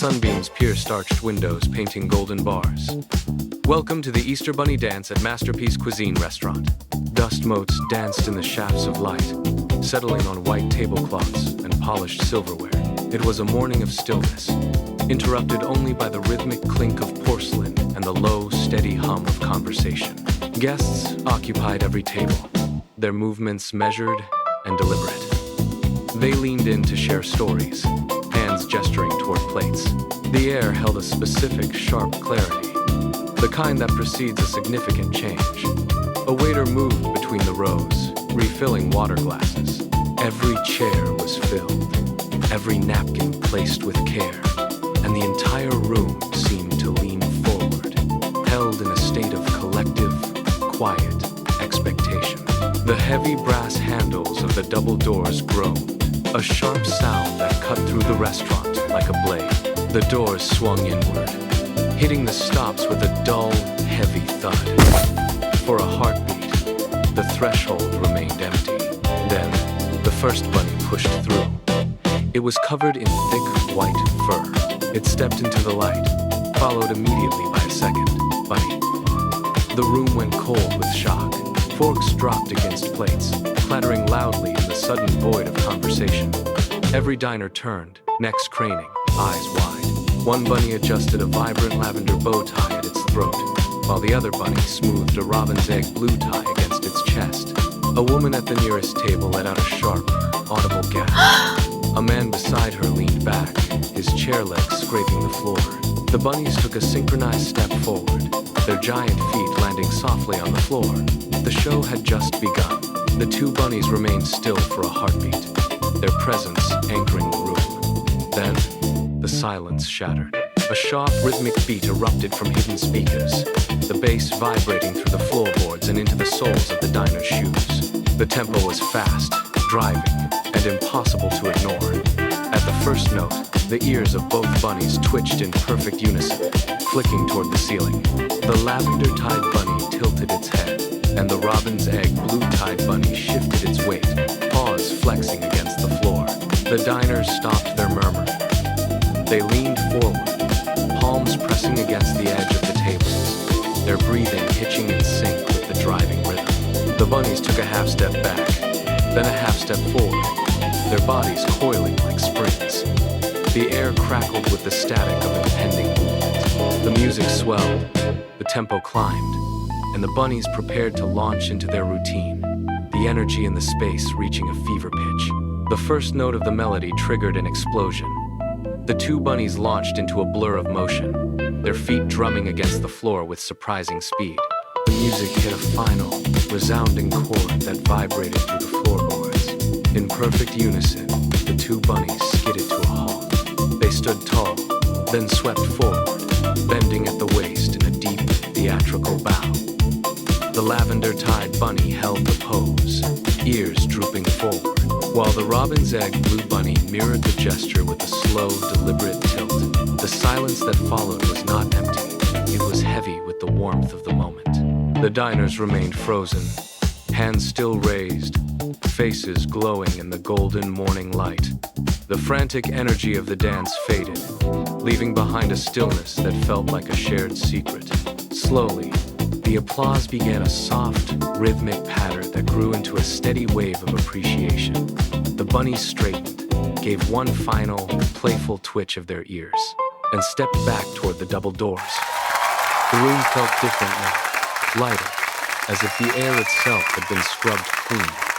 Sunbeams pierced arched windows, painting golden bars. Welcome to the Easter Bunny dance at Masterpiece Cuisine Restaurant. Dust motes danced in the shafts of light, settling on white tablecloths and polished silverware. It was a morning of stillness, interrupted only by the rhythmic clink of porcelain and the low, steady hum of conversation. Guests occupied every table, their movements measured and deliberate. They leaned in to share stories, hands gesturing toward plates. The air held a specific, sharp clarity, the kind that precedes a significant change. A waiter moved between the rows, refilling water glasses. Every chair was filled, every napkin placed with care, and the entire room seemed to lean forward, held in a state of collective, quiet expectation. The heavy brass handles of the double doors groaned, a sharp sound that cut through the restaurant like a blade. The doors swung inward, hitting the stops with a dull, heavy thud. For a heartbeat, the threshold remained empty. Then, the first bunny pushed through. It was covered in thick, white fur. It stepped into the light, followed immediately by a second bunny. The room went cold with shock. Forks dropped against plates, clattering loudly in the sudden void of conversation. Every diner turned, necks craning, eyes wide. One bunny adjusted a vibrant lavender bow tie at its throat, while the other bunny smoothed a robin's egg blue tie against its chest. A woman at the nearest table let out a sharp, audible gasp. A man beside her leaned back, his chair legs scraping the floor. The bunnies took a synchronized step forward, their giant feet landing softly on the floor. The show had just begun. The two bunnies remained still for a heartbeat, their presence anchoring the room. Then, the silence shattered. A sharp, rhythmic beat erupted from hidden speakers, the bass vibrating through the floorboards and into the soles of the diner's shoes. The tempo was fast, driving, and impossible to ignore. At the first note, the ears of both bunnies twitched in perfect unison, flicking toward the ceiling. The lavender-tied bunny tilted its head, and the robin's egg blue-tied bunny shifted its weight, paws flexing against the floor. The diners stopped their murmuring. They leaned forward, palms pressing against the edge of the tables, their breathing hitching in sync with the driving rhythm. The bunnies took a half step back, then a half step forward, their bodies coiling like springs. The air crackled with the static of impending movement. The music swelled, the tempo climbed, and the bunnies prepared to launch into their routine, the energy in the space reaching a fever pitch. The first note of the melody triggered an explosion. The two bunnies launched into a blur of motion, their feet drumming against the floor with surprising speed. The music hit a final, resounding chord that vibrated through the floorboards. In perfect unison, the two bunnies skidded to a halt. They stood tall, then swept forward, bending at the waist in a deep, theatrical bow. The lavender-tied bunny held the pose, ears drooping forward, while the robin's egg blue bunny mirrored the gesture with a slow, deliberate tilt. The silence that followed was not empty. It was heavy with the warmth of the moment. The diners remained frozen, hands still raised, faces glowing in the golden morning light. The frantic energy of the dance faded, leaving behind a stillness that felt like a shared secret. Slowly, the applause began a soft, rhythmic patter that grew into a steady wave of appreciation. The bunnies straightened, gave one final, playful twitch of their ears, and stepped back toward the double doors. The room felt different now, lighter, as if the air itself had been scrubbed clean.